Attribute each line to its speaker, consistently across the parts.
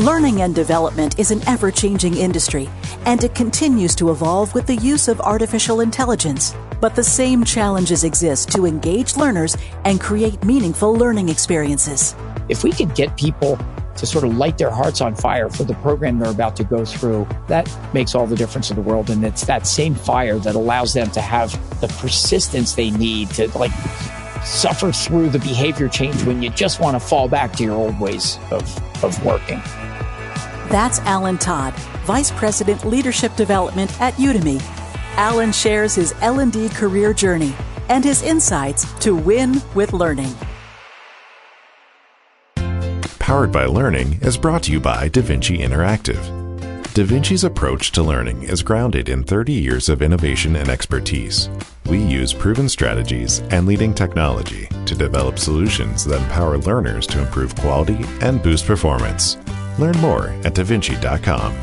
Speaker 1: Learning and development is an ever-changing industry, and it continues to evolve with the use of artificial intelligence. But the same challenges exist to engage learners and create meaningful learning experiences.
Speaker 2: If we could get people to sort of light their hearts on fire for the program they're about to go through, that makes all the difference in the world. And it's that same fire that allows them to have the persistence they need to suffer through the behavior change when you just want to fall back to your old ways of working.
Speaker 1: That's Alan Todd, Vice President Leadership Development at Udemy. Alan shares his L&D career journey and his insights to win with learning.
Speaker 3: Powered by Learning is brought to you by DaVinci Interactive. DaVinci's approach to learning is grounded in 30 years of innovation and expertise. We use proven strategies and leading technology to develop solutions that empower learners to improve quality and boost performance. Learn more at davinci.com.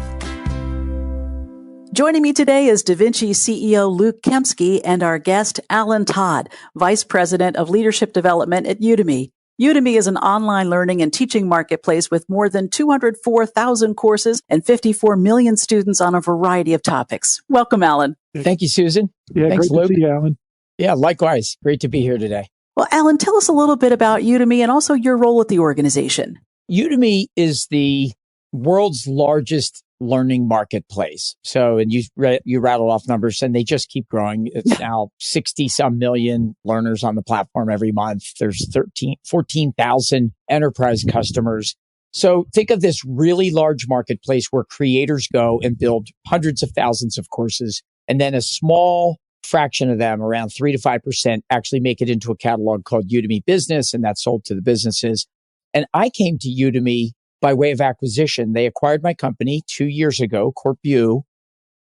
Speaker 1: Joining me today is DaVinci CEO Luke Kempsky and our guest Alan Todd, Vice President of Leadership Development at Udemy. Udemy is an online learning and teaching marketplace with more than 204,000 courses and 54 million students on a variety of topics. Welcome, Alan.
Speaker 2: Thank you, Susan.
Speaker 4: Yeah,
Speaker 2: thanks,
Speaker 4: great
Speaker 2: Luke.
Speaker 4: to see you, Alan.
Speaker 2: Yeah, likewise. Great to be here today.
Speaker 1: Well, Alan, tell us a little bit about Udemy and also your role at the organization.
Speaker 2: Udemy is the world's largest learning marketplace. So, and you rattled off numbers and they just keep growing. It's now 60 some million learners on the platform every month. There's 14,000 enterprise customers. So think of this really large marketplace where creators go and build hundreds of thousands of courses. And then a small fraction of them, around 3 to 5%, actually make it into a catalog called Udemy Business, and that's sold to the businesses. And I came to Udemy by way of acquisition. They acquired my company 2 years ago, CorpU.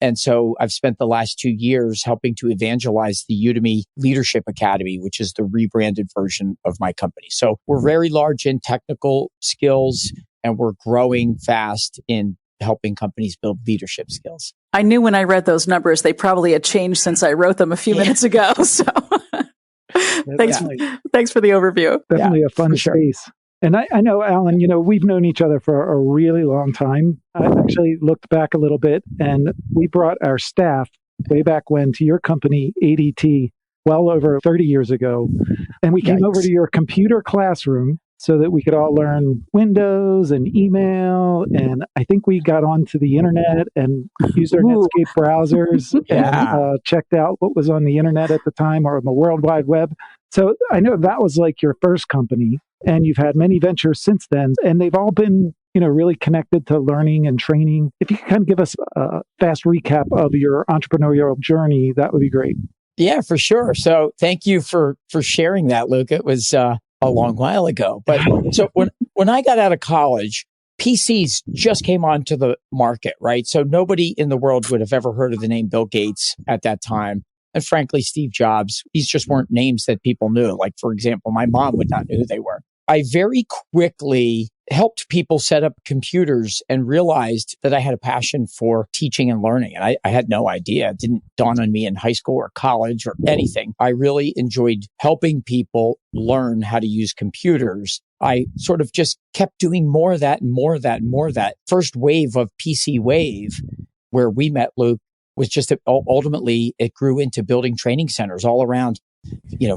Speaker 2: And so I've spent the last 2 years helping to evangelize the Udemy Leadership Academy, which is the rebranded version of my company. So we're very large in technical skills and we're growing fast in helping companies build leadership skills.
Speaker 1: I knew when I read those numbers, they probably had changed since I wrote them a few minutes ago. So thanks for the overview.
Speaker 4: Definitely a fun space. And I know, Alan, we've known each other for a really long time. I actually looked back a little bit and we brought our staff way back when to your company, ADT, well over 30 years ago. And we came over to your computer classroom so that we could all learn Windows and email. And I think we got onto the internet and used our Netscape browsers and checked out what was on the internet at the time or on the World Wide Web. So I know that was like your first company. And you've had many ventures since then, and they've all been, really connected to learning and training. If you could kind of give us a fast recap of your entrepreneurial journey, that would be great.
Speaker 2: Yeah, for sure. So thank you for sharing that, Luke. It was a long while ago. But so when I got out of college, PCs just came onto the market, right? So nobody in the world would have ever heard of the name Bill Gates at that time. And frankly, Steve Jobs, these just weren't names that people knew. Like, for example, my mom would not know who they were. I very quickly helped people set up computers and realized that I had a passion for teaching and learning. And I had no idea. It didn't dawn on me in high school or college or anything. I really enjoyed helping people learn how to use computers. I sort of just kept doing more of that and more of that and more of that. First wave of PC Wave, where we met, Luke, was just ultimately it grew into building training centers all around,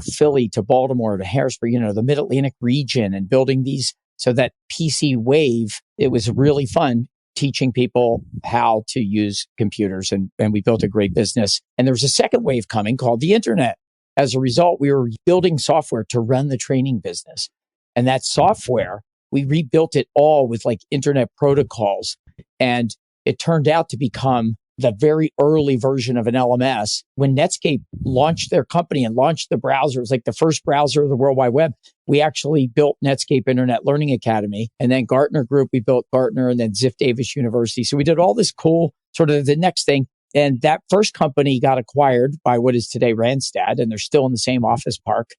Speaker 2: Philly to Baltimore to Harrisburg, the Mid-Atlantic region, and building these so that PC Wave, it was really fun teaching people how to use computers. And we built a great business. And there was a second wave coming called the internet. As a result, we were building software to run the training business. And that software, we rebuilt it all with like internet protocols. And it turned out to become the very early version of an LMS. When Netscape launched their company and launched the browser, it was like the first browser of the World Wide Web. We actually built Netscape Internet Learning Academy. And then Gartner Group, we built Gartner, and then Ziff Davis University. So we did all this cool sort of the next thing. And that first company got acquired by what is today Randstad, and they're still in the same office park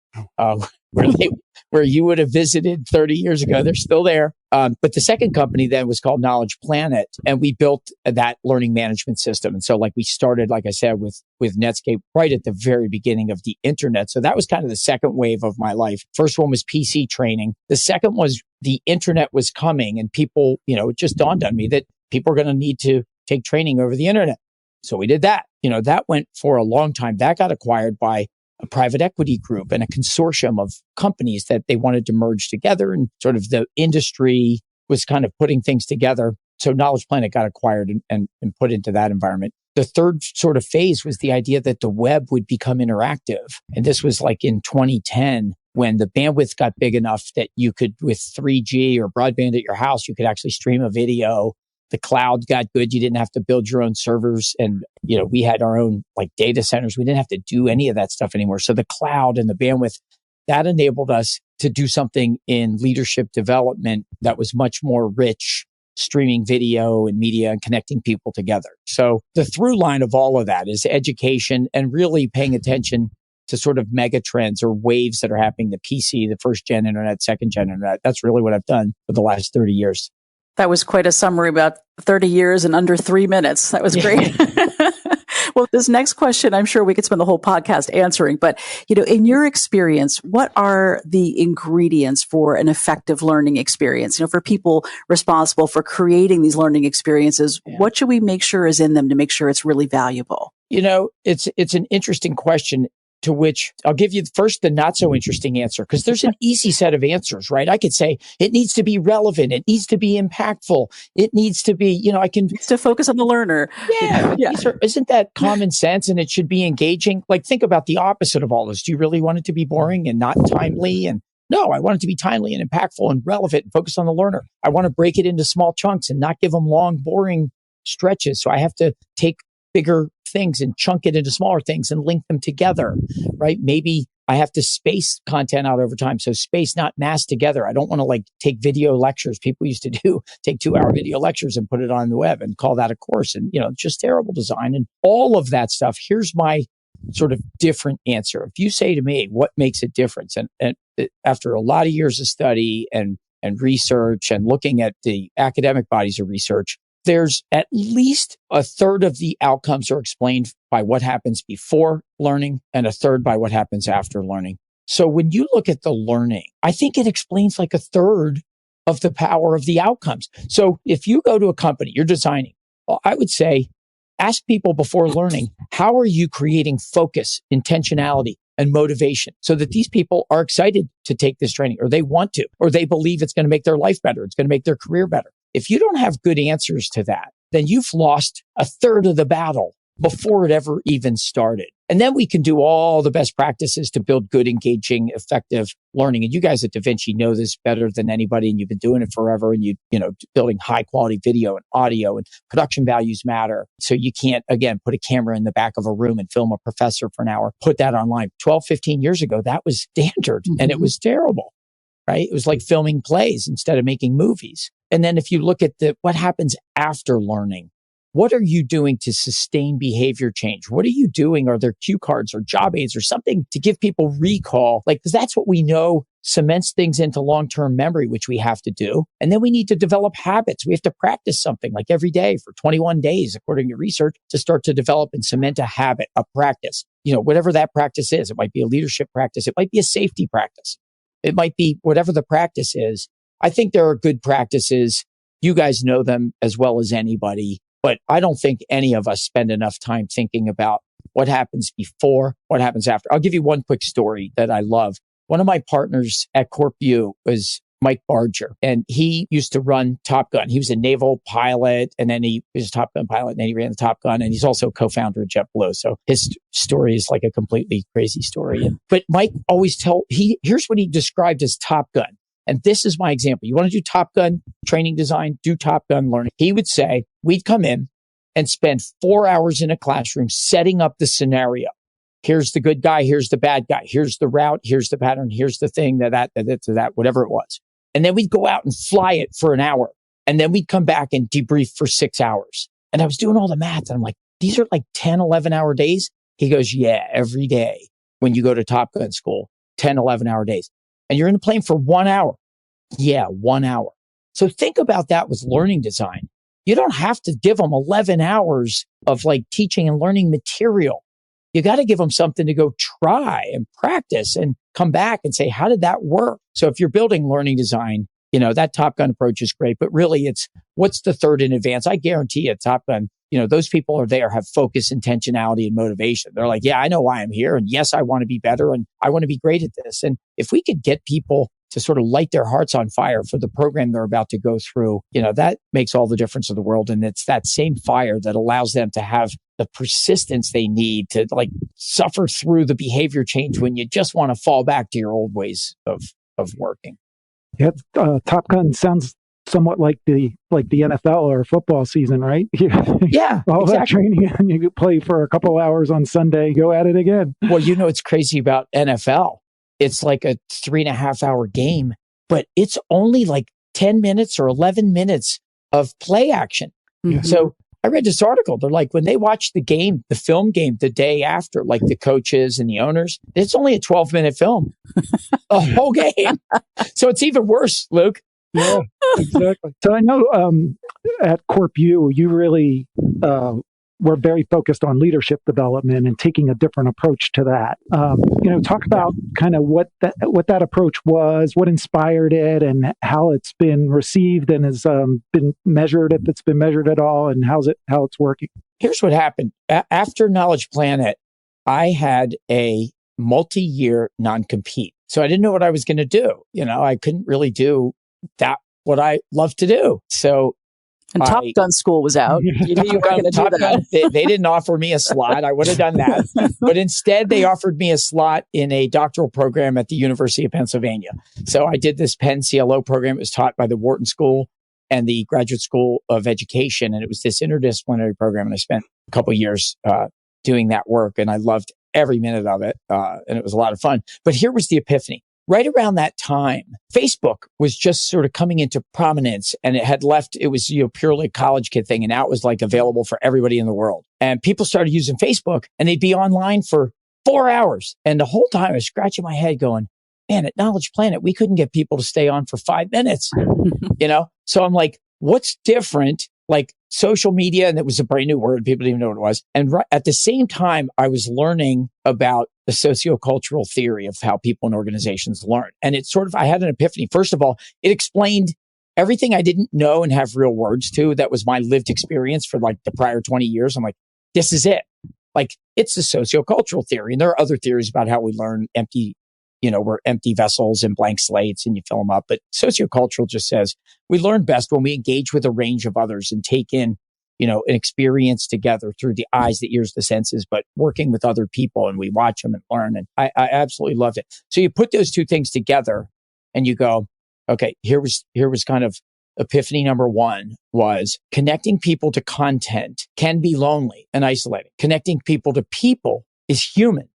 Speaker 2: where you would have visited 30 years ago. They're still there. But the second company then was called Knowledge Planet, and we built that learning management system. And so we started, like I said, with Netscape right at the very beginning of the internet. So that was kind of the second wave of my life. First one was PC training. The second was the internet was coming, and people, it just dawned on me that people are going to need to take training over the internet. So we did that. That went for a long time. That got acquired by a private equity group and a consortium of companies that they wanted to merge together, and sort of the industry was kind of putting things together. So Knowledge Planet got acquired and put into that environment. The third sort of phase was the idea that the web would become interactive. And this was like in 2010, when the bandwidth got big enough that you could, with 3G or broadband at your house, you could actually stream a video. The cloud got good. You didn't have to build your own servers. And, we had our own data centers. We didn't have to do any of that stuff anymore. So the cloud and the bandwidth, that enabled us to do something in leadership development that was much more rich, streaming video and media and connecting people together. So the through line of all of that is education and really paying attention to sort of mega trends or waves that are happening, the PC, the first gen internet, second gen internet. That's really what I've done for the last 30 years.
Speaker 1: That was quite a summary, about 30 years in under 3 minutes. That was great. Well, this next question, I'm sure we could spend the whole podcast answering, but, in your experience, what are the ingredients for an effective learning experience? For people responsible for creating these learning experiences, what should we make sure is in them to make sure it's really valuable?
Speaker 2: It's an interesting question, to which I'll give you first the not so interesting answer, because there's an easy set of answers, right? I could say it needs to be relevant. It needs to be impactful. It needs to be,
Speaker 1: It's to focus on the learner.
Speaker 2: Yeah. Isn't that common sense? And it should be engaging. Think about the opposite of all this. Do you really want it to be boring and not timely? And no, I want it to be timely and impactful and relevant and focus on the learner. I want to break it into small chunks and not give them long, boring stretches. So I have to take bigger things and chunk it into smaller things and link them together, right? Maybe I have to space content out over time. So space, not mass together. I don't want to take video lectures. People used to take 2-hour video lectures and put it on the web and call that a course. And, just terrible design and all of that stuff. Here's my sort of different answer. If you say to me, what makes a difference? And after a lot of years of study and research and looking at the academic bodies of research, there's at least a third of the outcomes are explained by what happens before learning and a third by what happens after learning. So when you look at the learning, I think it explains a third of the power of the outcomes. So if you go to a company, you're designing, I would say, ask people before learning, how are you creating focus, intentionality, and motivation so that these people are excited to take this training, or they want to, or they believe it's going to make their life better. It's going to make their career better. If you don't have good answers to that, then you've lost a third of the battle before it ever even started. And then we can do all the best practices to build good, engaging, effective learning. And you guys at DaVinci know this better than anybody, and you've been doing it forever. And building high quality video and audio, and production values matter. So you can't, again, put a camera in the back of a room and film a professor for an hour, put that online. 12, 15 years ago, that was standard and it was terrible, right? It was like filming plays instead of making movies. And then if you look at what happens after learning, what are you doing to sustain behavior change? What are you doing? Are there cue cards or job aids or something to give people recall? Because that's what we know cements things into long-term memory, which we have to do. And then we need to develop habits. We have to practice something every day for 21 days, according to research, to start to develop and cement a habit, a practice. Whatever that practice is. It might be a leadership practice. It might be a safety practice. It might be whatever the practice is. I think there are good practices. You guys know them as well as anybody, but I don't think any of us spend enough time thinking about what happens before, what happens after. I'll give you one quick story that I love. One of my partners at CorpU was Mike Barger, and he used to run Top Gun. He was a naval pilot, and then he was a Top Gun pilot, and then he ran the Top Gun, and he's also co-founder of JetBlue. So his story is a completely crazy story. But Mike always here's what he described as Top Gun. And this is my example. You want to do Top Gun training design, do Top Gun learning. He would say, we'd come in and spend 4 hours in a classroom setting up the scenario. Here's the good guy. Here's the bad guy. Here's the route. Here's the pattern. Here's the thing, that, whatever it was. And then we'd go out and fly it for an hour. And then we'd come back and debrief for 6 hours. And I was doing all the math. And I'm like, these are like 10, 11-hour days. He goes, yeah, every day when you go to Top Gun school, 10, 11-hour days. And you're in the plane for 1 hour. Yeah, 1 hour. So think about that with learning design. You don't have to give them 11 hours of like teaching and learning material. You got to give them something to go try and practice and come back and say, how did that work? So if you're building learning design, that Top Gun approach is great, but really it's what's the third in advance? I guarantee you Top Gun, those people are there, have focus, intentionality, and motivation. They're like, yeah, I know why I'm here. And yes, I want to be better and I want to be great at this. And if we could get people to sort of light their hearts on fire for the program they're about to go through, that makes all the difference in the world. And it's that same fire that allows them to have the persistence they need to like suffer through the behavior change when you just want to fall back to your old ways of working.
Speaker 4: Yeah, Top Gun sounds somewhat like the NFL or football season, right?
Speaker 2: Yeah,
Speaker 4: all
Speaker 2: exactly.
Speaker 4: That training, and you play for a couple hours on Sunday, go at it again.
Speaker 2: Well, it's crazy about NFL. It's like a 3.5-hour game, but it's only like 10 minutes or 11 minutes of play action. Mm-hmm. So I read this article. They're like, when they watch the game, the film game the day after, like the coaches and the owners, it's only a 12-minute film, a whole game. So it's even worse, Luke.
Speaker 4: Yeah, exactly. So I know at CorpU, you really were very focused on leadership development and taking a different approach to that. Talk about kind of what that approach was, what inspired it, and how it's been received and has been measured, if it's been measured at all, and how it's working.
Speaker 2: Here's what happened. After Knowledge Planet, I had a multi-year non-compete. So I didn't know what I was going to do. I couldn't really do that, what I love to do. So
Speaker 1: and Top Gun school was out. You knew you weren't going to do that.
Speaker 2: They didn't offer me a slot. I would have done that. But instead, they offered me a slot in a doctoral program at the University of Pennsylvania. So I did this Penn CLO program. It was taught by the Wharton School and the Graduate School of Education. And it was this interdisciplinary program. And I spent a couple of years doing that work. And I loved every minute of it. And it was a lot of fun. But here was the epiphany. Right around that time, Facebook was just sort of coming into prominence, and it was purely a college kid thing. And now it was like available for everybody in the world. And people started using Facebook, and they'd be online for 4 hours. And the whole time I was scratching my head going, man, at Knowledge Planet, we couldn't get people to stay on for 5 minutes, So I'm like, what's different? Like social media, and it was a brand new word. People didn't even know what it was. And at the same time, I was learning about the sociocultural theory of how people and organizations learn. And I had an epiphany. First of all, it explained everything I didn't know and have real words to. That was my lived experience for like the prior 20 years. I'm like, this is it. Like, it's the sociocultural theory. And there are other theories about how we learn we're empty vessels and blank slates and you fill them up. But sociocultural just says we learn best when we engage with a range of others and take in, an experience together through the eyes, the ears, the senses, but working with other people, and we watch them and learn. And I absolutely loved it. So you put those two things together and you go, okay, here was kind of epiphany number one was connecting people to content can be lonely and isolating. Connecting people to people is human.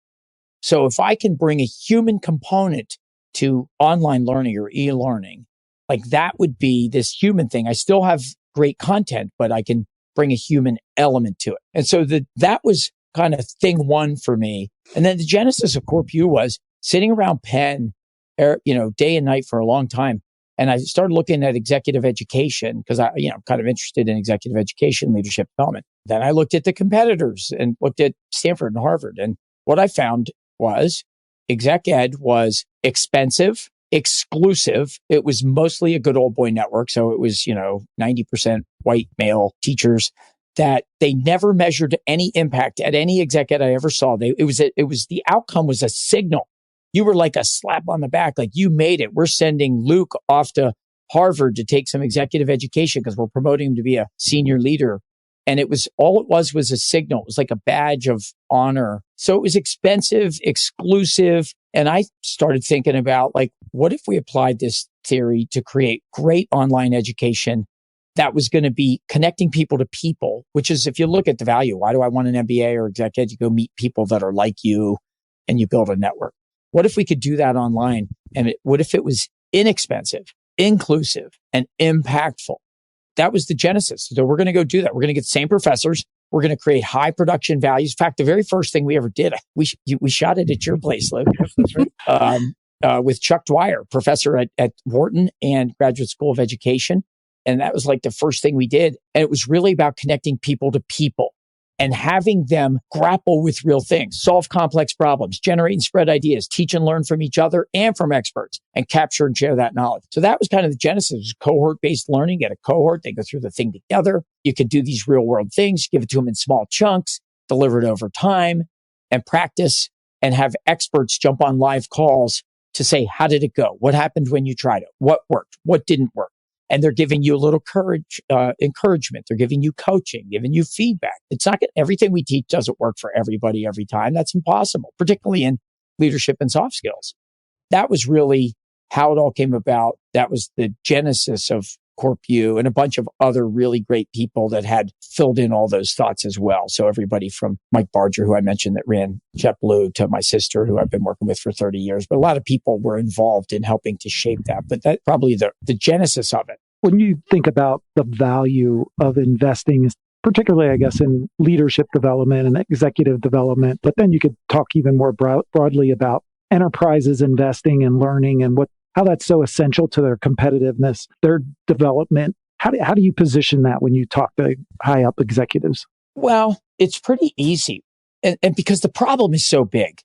Speaker 2: So if I can bring a human component to online learning or e-learning, like that would be this human thing. I still have great content, but I can bring a human element to it. And so that was kind of thing one for me. And then the genesis of CorpU was sitting around Penn, day and night for a long time. And I started looking at executive education because I'm kind of interested in executive education, leadership development. Then I looked at the competitors and looked at Stanford and Harvard. And what I found was exec ed was expensive, exclusive. It was mostly a good old boy network. So it was, 90% white male teachers that they never measured any impact at any exec ed I ever saw. The outcome was a signal. You were like a slap on the back. Like, you made it. We're sending Luke off to Harvard to take some executive education because we're promoting him to be a senior leader. And it was a signal. It was like a badge of honor. So it was expensive, exclusive. And I started thinking about, like, what if we applied this theory to create great online education that was going to be connecting people to people, which is, if you look at the value, why do I want an MBA or exec ed? You go meet people that are like you and you build a network. What if we could do that online? And what if it was inexpensive, inclusive, and impactful? That was the genesis. So we're going to go do that. We're going to get the same professors. We're going to create high production values. In fact, the very first thing we ever did, we shot it at your place, Luke. That's right. With Chuck Dwyer, professor at Wharton and Graduate School of Education. And that was like the first thing we did. And it was really about connecting people to people and having them grapple with real things, solve complex problems, generate and spread ideas, teach and learn from each other and from experts, and capture and share that knowledge. So that was kind of the genesis, cohort-based learning. Get a cohort, they go through the thing together. You can do these real world things, give it to them in small chunks, deliver it over time, and practice, and have experts jump on live calls to say, how did it go? What happened when you tried it? What worked? What didn't work? And they're giving you a little encouragement. They're giving you coaching, giving you feedback. It's not everything we teach doesn't work for everybody every time. That's impossible, particularly in leadership and soft skills. That was really how it all came about. That was the genesis of CorpU and a bunch of other really great people that had filled in all those thoughts as well. So everybody from Mike Barger, who I mentioned that ran JetBlue, to my sister, who I've been working with for 30 years. But a lot of people were involved in helping to shape that. But that's probably the genesis of it.
Speaker 4: When you think about the value of investing, particularly, I guess, in leadership development and executive development, but then you could talk even more broadly about enterprises investing and learning and how that's so essential to their competitiveness, their development. How do you position that when you talk to high up executives?
Speaker 2: Well, it's pretty easy. And because the problem is so big.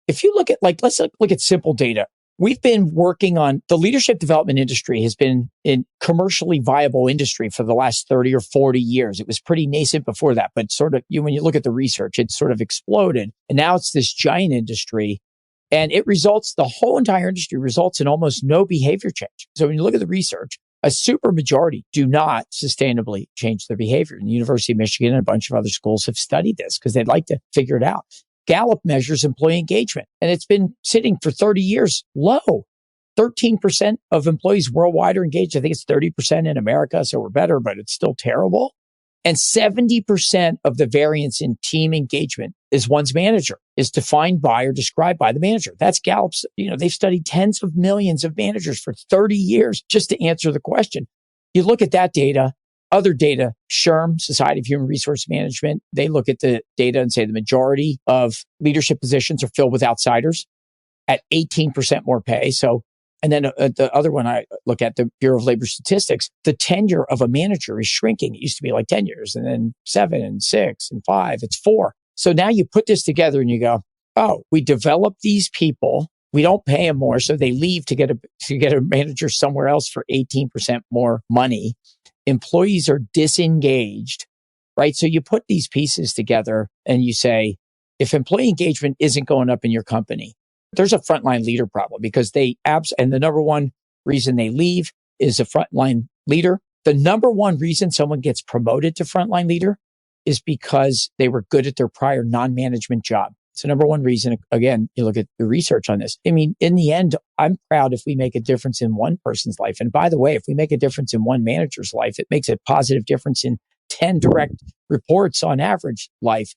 Speaker 2: If you look at, let's look at simple data. We've been working on the leadership development industry has been in commercially viable industry for the last 30 or 40 years. It was pretty nascent before that, but sort of when you look at the research, it's sort of exploded. And now it's this giant industry. And the whole entire industry results in almost no behavior change. So when you look at the research, a super majority do not sustainably change their behavior. And the University of Michigan and a bunch of other schools have studied this because they'd like to figure it out. Gallup measures employee engagement, and it's been sitting for 30 years low. 13% of employees worldwide are engaged. I think it's 30% in America, so we're better, but it's still terrible. And 70% of the variance in team engagement is one's manager, is defined by or described by the manager. That's Gallup's, they've studied tens of millions of managers for 30 years just to answer the question. You look at that data, other data, SHRM, Society of Human Resource Management, they look at the data and say the majority of leadership positions are filled with outsiders at 18% more pay. And then the other one I look at, the Bureau of Labor Statistics, the tenure of a manager is shrinking. It used to be like 10 years and then 7 and 6 and 5. It's 4. So now you put this together and you go, oh, we develop these people. We don't pay them more. So they leave to get a manager somewhere else for 18% more money. Employees are disengaged, right? So you put these pieces together and you say, if employee engagement isn't going up in your company, there's a frontline leader problem because and the number one reason they leave is a frontline leader. The number one reason someone gets promoted to frontline leader is because they were good at their prior non-management job. It's the number one reason. Again, you look at the research on this. I mean, in the end, I'm proud if we make a difference in one person's life. And by the way, if we make a difference in one manager's life, it makes a positive difference in 10 direct reports on average life.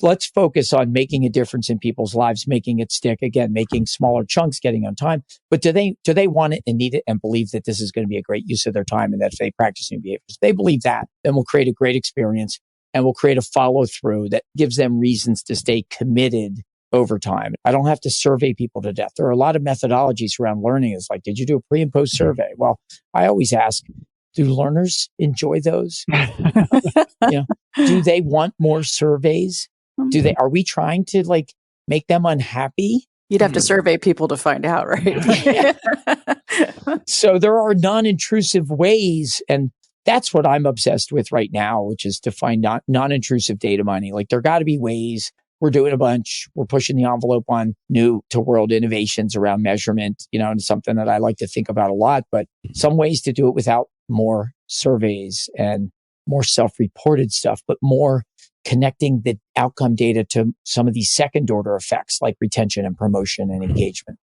Speaker 2: Let's focus on making a difference in people's lives, making it stick. Again, making smaller chunks, getting on time. But do they want it and need it and believe that this is going to be a great use of their time and that if they practice new behaviors, if they believe that, then we'll create a great experience and we'll create a follow through that gives them reasons to stay committed over time. I don't have to survey people to death. There are a lot of methodologies around learning. It's like, did you do a pre and post survey? Well, I always ask, do learners enjoy those? Do they want more surveys? Are we trying to make them unhappy?
Speaker 1: You'd have to survey people to find out, right?
Speaker 2: So there are non-intrusive ways, and that's what I'm obsessed with right now, which is to find non-intrusive data mining. There got to be ways. We're doing a bunch. We're pushing the envelope on new to world innovations around measurement, and something that I like to think about a lot, but some ways to do it without more surveys and more self-reported stuff, but more connecting the outcome data to some of these second order effects like retention and promotion and engagement.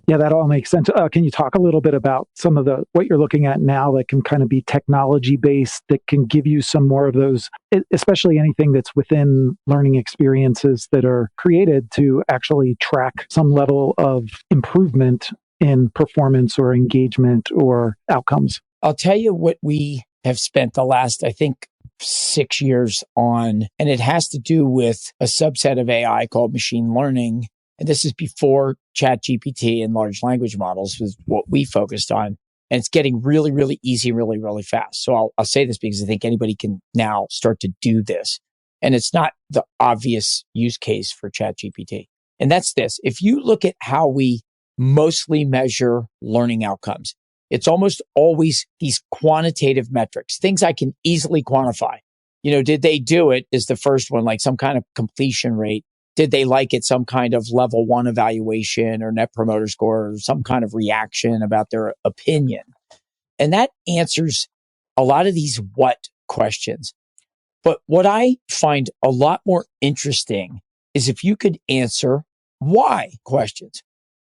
Speaker 4: Yeah, that all makes sense. Can you talk a little bit about some of what you're looking at now that can kind of be technology based, that can give you some more of those, especially anything that's within learning experiences that are created to actually track some level of improvement in performance or engagement or outcomes?
Speaker 2: I'll tell you what we have spent the last, I think, 6 years on, and it has to do with a subset of AI called machine learning. And this is before Chat GPT and large language models was what we focused on. And it's getting really, really easy, really, really fast. So I'll say this because I think anybody can now start to do this. And it's not the obvious use case for Chat GPT. And that's this. If you look at how we mostly measure learning outcomes, it's almost always these quantitative metrics, things I can easily quantify. Did they do it is the first one, like some kind of completion rate. Did they like it? Some kind of level 1 evaluation or net promoter score or some kind of reaction about their opinion. And that answers a lot of these what questions. But what I find a lot more interesting is if you could answer why questions.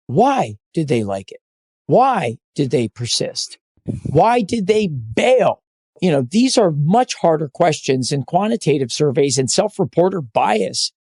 Speaker 2: Why did they like it? Why did they persist? Why did they bail? These are much harder questions in quantitative surveys and self-reporter bias.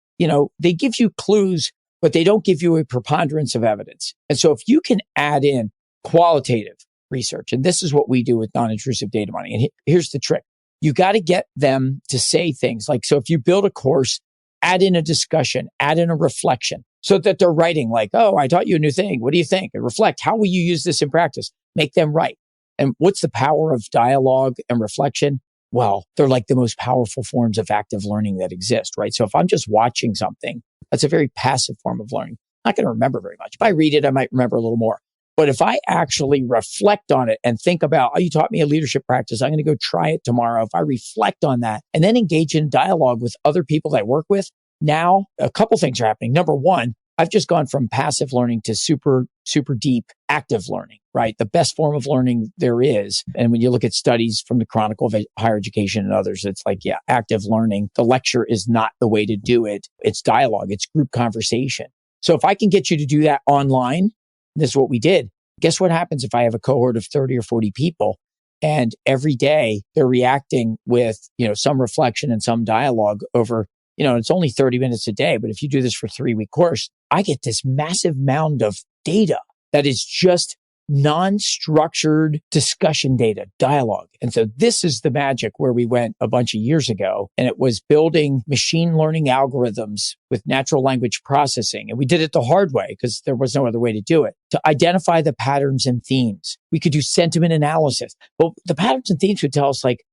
Speaker 2: They give you clues, but they don't give you a preponderance of evidence. And so if you can add in qualitative research, and this is what we do with non-intrusive data mining. And here's the trick. You got to get them to say things like, so if you build a course, add in a discussion, add in a reflection so that they're writing like, oh, I taught you a new thing. What do you think? And reflect. How will you use this in practice? Make them write. And what's the power of dialogue and reflection? Well, they're like the most powerful forms of active learning that exist, right? So if I'm just watching something, that's a very passive form of learning. I'm not going to remember very much. If I read it, I might remember a little more. But if I actually reflect on it and think about, oh, you taught me a leadership practice, I'm going to go try it tomorrow. If I reflect on that and then engage in dialogue with other people that I work with, now a couple things are happening. Number one, I've just gone from passive learning to super, super deep active learning, right? The best form of learning there is. And when you look at studies from the Chronicle of Higher Education and others, it's like, yeah, active learning. The lecture is not the way to do it. It's dialogue. It's group conversation. So if I can get you to do that online, this is what we did. Guess what happens if I have a cohort of 30 or 40 people and every day they're reacting with, some reflection and some dialogue over, it's only 30 minutes a day, but if you do this for a 3-week course, I get this massive mound of data that is just non-structured discussion data, dialogue. And so this is the magic where we went a bunch of years ago. And it was building machine learning algorithms with natural language processing. And we did it the hard way because there was no other way to do it, to identify the patterns and themes. We could do sentiment analysis. Well, the patterns and themes would tell us like,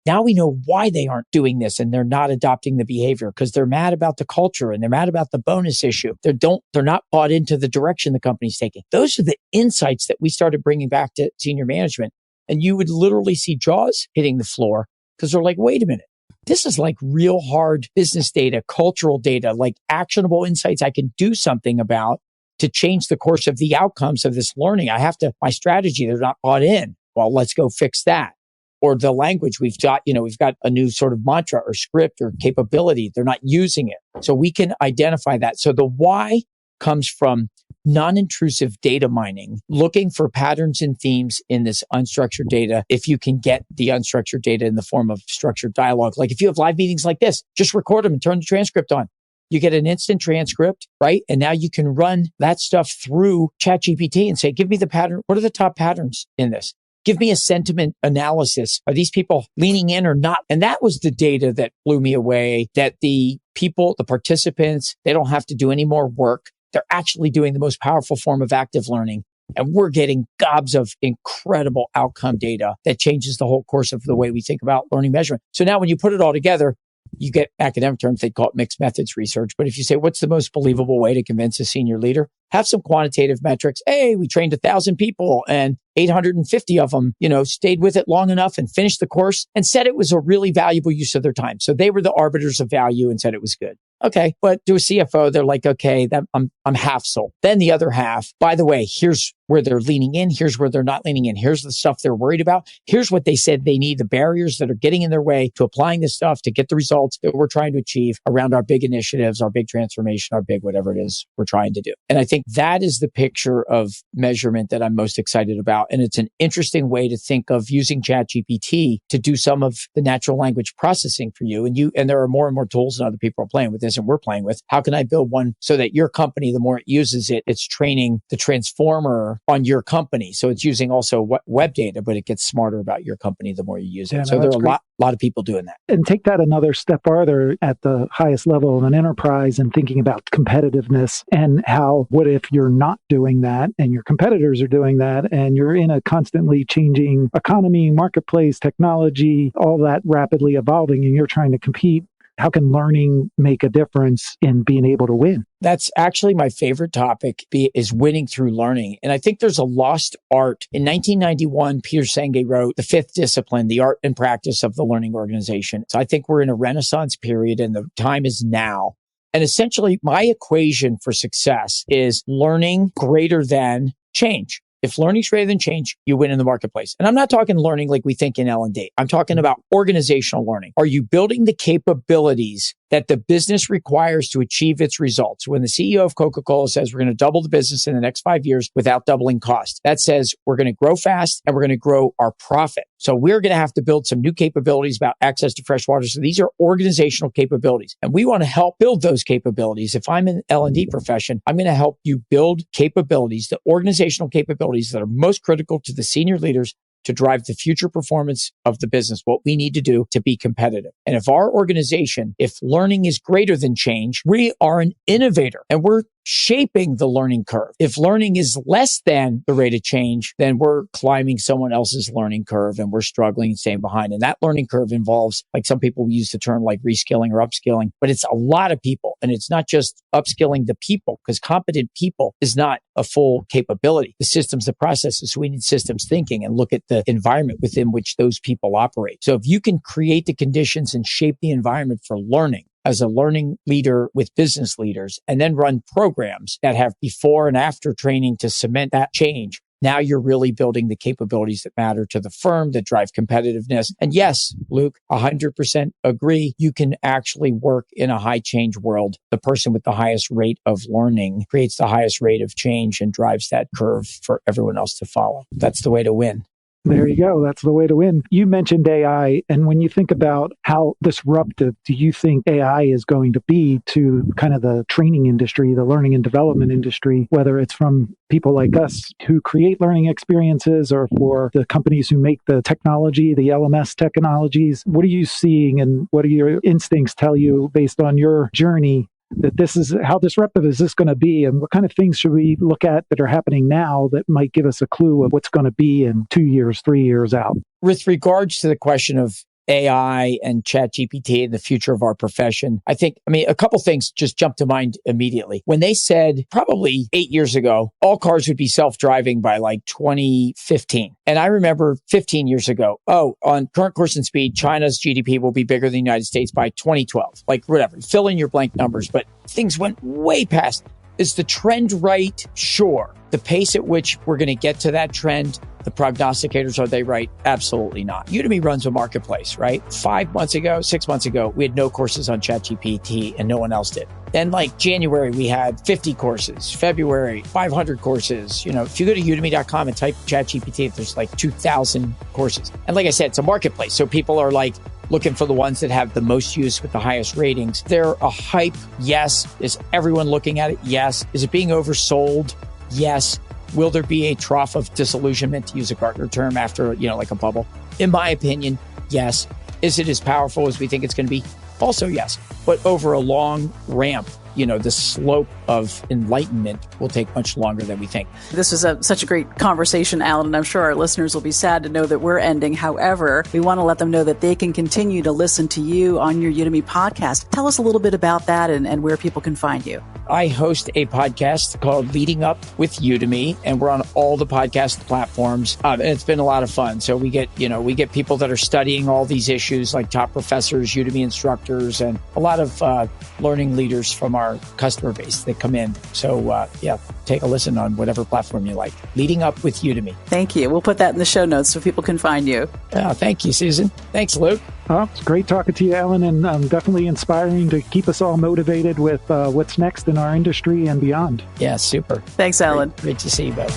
Speaker 2: now we know why they aren't doing this and they're not adopting the behavior because they're mad about the culture and they're mad about the bonus issue. They're not bought into the direction the company's taking. Those are the insights that we started bringing back to senior management. And you would literally see jaws hitting the floor because they're like, wait a minute. This is like real hard business data, cultural data, like actionable insights I can do something about to change the course of the outcomes of this learning. My strategy, they're not bought in. Well, let's go fix that. Or the language we've got a new sort of mantra or script or capability. They're not using it. So we can identify that. So the why comes from non-intrusive data mining, looking for patterns and themes in this unstructured data. If you can get the unstructured data in the form of structured dialogue, like if you have live meetings like this, just record them and turn the transcript on. You get an instant transcript, right? And now you can run that stuff through Chat GPT and say, give me the pattern. What are the top patterns in this? Give me a sentiment analysis. Are these people leaning in or not? And that was the data that blew me away, that the people, the participants, they don't have to do any more work. They're actually doing the most powerful form of active learning. And we're getting gobs of incredible outcome data that changes the whole course of the way we think about learning measurement. So now when you put it all together, you get academic terms, they call it mixed methods research. But if you say, what's the most believable way to convince a senior leader? Have some quantitative metrics. Hey, we trained 1,000 people and 850 of them, stayed with it long enough and finished the course and said it was a really valuable use of their time. So they were the arbiters of value and said it was good. Okay. But to a CFO, they're like, okay, I'm half sold. Then the other half, by the way, here's where they're leaning in. Here's where they're not leaning in. Here's the stuff they're worried about. Here's what they said they need, the barriers that are getting in their way to applying this stuff to get the results that we're trying to achieve around our big initiatives, our big transformation, our big whatever it is we're trying to do. And I think think that is the picture of measurement that I'm most excited about. And it's an interesting way to think of using Chat GPT to do some of the natural language processing for you. And there are more and more tools and other people are playing with this and we're playing with. How can I build one so that your company, the more it uses it, it's training the transformer on your company. So it's using also web data, but it gets smarter about your company the more you use it. So there are a lot of people doing that.
Speaker 4: And take that another step farther at the highest level of an enterprise and thinking about competitiveness and how, what if you're not doing that and your competitors are doing that and you're in a constantly changing economy, marketplace, technology, all that rapidly evolving, and you're trying to compete. How can learning make a difference in being able to win?
Speaker 2: That's actually my favorite topic is winning through learning. And I think there's a lost art. In 1991, Peter Senge wrote The Fifth Discipline, The Art and Practice of the Learning Organization. So I think we're in a renaissance period and the time is now. And essentially my equation for success is learning greater than change. If learning's greater than change, you win in the marketplace. And I'm not talking learning like we think in L&D. I'm talking about organizational learning. Are you building the capabilities that the business requires to achieve its results? When the CEO of Coca-Cola says we're going to double the business in the next 5 years without doubling cost, that says we're going to grow fast and we're going to grow our profit. So we're going to have to build some new capabilities about access to fresh water. So these are organizational capabilities. And we want to help build those capabilities. If I'm in the L&D profession, I'm going to help you build capabilities, the organizational capabilities that are most critical to the senior leaders to drive the future performance of the business, what we need to do to be competitive. And if our organization, if learning is greater than change, we are an innovator and we're shaping the learning curve. If learning is less than the rate of change, then we're climbing someone else's learning curve and we're struggling and staying behind. And that learning curve involves, like some people use the term like reskilling or upskilling, but it's a lot of people. And it's not just upskilling the people, because competent people is not a full capability. The systems, the processes, so we need systems thinking and look at the environment within which those people operate. So if you can create the conditions and shape the environment for learning, as a learning leader with business leaders, and then run programs that have before and after training to cement that change, now you're really building the capabilities that matter to the firm, that drive competitiveness. And yes, Luke, 100% agree. You can actually work in a high change world. The person with the highest rate of learning creates the highest rate of change and drives that curve for everyone else to follow. That's the way to win.
Speaker 4: There you go. That's the way to win. You mentioned AI. And when you think about how disruptive do you think AI is going to be to kind of the training industry, the learning and development industry, whether it's from people like us who create learning experiences or for the companies who make the technology, the LMS technologies? What are you seeing and what do your instincts tell you based on your journey that this is, how disruptive is this going to be? And what kind of things should we look at that are happening now that might give us a clue of what's going to be in 2 years, 3 years out?
Speaker 2: With regards to the question of AI and Chat GPT and the future of our profession, a couple things just jumped to mind immediately. When they said probably 8 years ago, all cars would be self-driving by like 2015. And I remember 15 years ago, on current course and speed, China's GDP will be bigger than the United States by 2012. Like whatever, fill in your blank numbers, but things went way past. Is the trend right? Sure. The pace at which we're going to get to that trend, the prognosticators, are they right? Absolutely not. Udemy runs a marketplace, right? 6 months ago, we had no courses on Chat GPT and no one else did. Then like January, we had 50 courses. February, 500 courses. If you go to udemy.com and type Chat GPT, there's like 2,000 courses. And like I said, it's a marketplace. So people are like looking for the ones that have the most use with the highest ratings. They're a hype. Yes. Is everyone looking at it? Yes. Is it being oversold? Yes. Will there be a trough of disillusionment, to use a Gartner term, after, like a bubble? In my opinion, yes. Is it as powerful as we think it's going to be? Also, yes. But over a long ramp, the slope of enlightenment will take much longer than we think.
Speaker 1: This is such a great conversation, Alan, and I'm sure our listeners will be sad to know that we're ending. However, we want to let them know that they can continue to listen to you on your Udemy podcast. Tell us a little bit about that and where people can find you.
Speaker 2: I host a podcast called Leading Up with Udemy, and we're on all the podcast platforms. And it's been a lot of fun. So we get people that are studying all these issues, like top professors, Udemy instructors, and a lot of learning leaders from our our customer base that come in. So take a listen on whatever platform you like. Leading Up with Udemy.
Speaker 1: Thank you. We'll put that in the show notes so people can find you.
Speaker 2: Thank you, Susan. Thanks, Luke.
Speaker 4: It's great talking to you, Alan, and definitely inspiring to keep us all motivated with what's next in our industry and beyond.
Speaker 2: Yeah, super.
Speaker 1: Thanks, Alan.
Speaker 2: Great to see you both.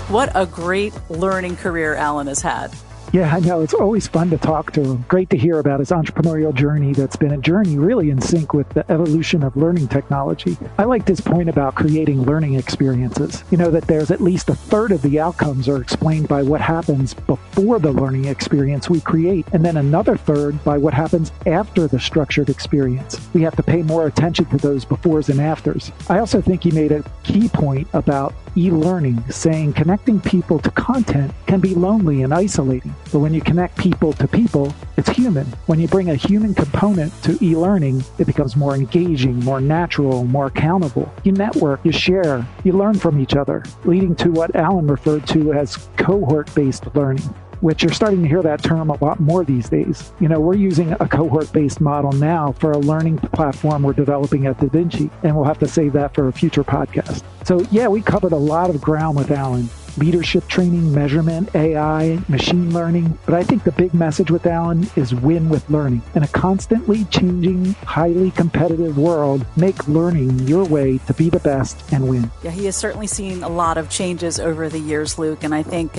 Speaker 1: What a great learning career Alan has had.
Speaker 4: Yeah, I know. It's always fun to talk to him. Great to hear about his entrepreneurial journey that's been a journey really in sync with the evolution of learning technology. I liked his point about creating learning experiences. That there's at least a third of the outcomes are explained by what happens before the learning experience we create, and then another third by what happens after the structured experience. We have to pay more attention to those befores and afters. I also think he made a key point about e-learning, saying connecting people to content can be lonely and isolating. But when you connect people to people, it's human. When you bring a human component to e-learning, it becomes more engaging, more natural, more accountable. You network, you share, you learn from each other, leading to what Alan referred to as cohort-based learning, which you're starting to hear that term a lot more these days. We're using a cohort-based model now for a learning platform we're developing at DaVinci, and we'll have to save that for a future podcast. So we covered a lot of ground with Alan. Leadership training, measurement, AI, machine learning. But I think the big message with Alan is win with learning. In a constantly changing, highly competitive world, make learning your way to be the best and win.
Speaker 1: Yeah, he has certainly seen a lot of changes over the years, Luke. And I think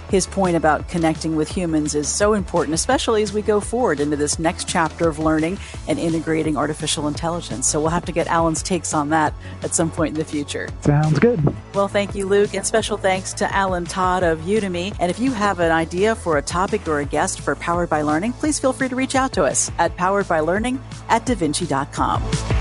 Speaker 1: his point about connecting with humans is so important, especially as we go forward into this next chapter of learning and integrating artificial intelligence. So we'll have to get Alan's takes on that at some point in the future.
Speaker 4: Sounds good.
Speaker 1: Well, thank you, Luke. And special thanks to Alan Todd of Udemy. And if you have an idea for a topic or a guest for Powered by Learning, please feel free to reach out to us at poweredbylearning@davinci.com.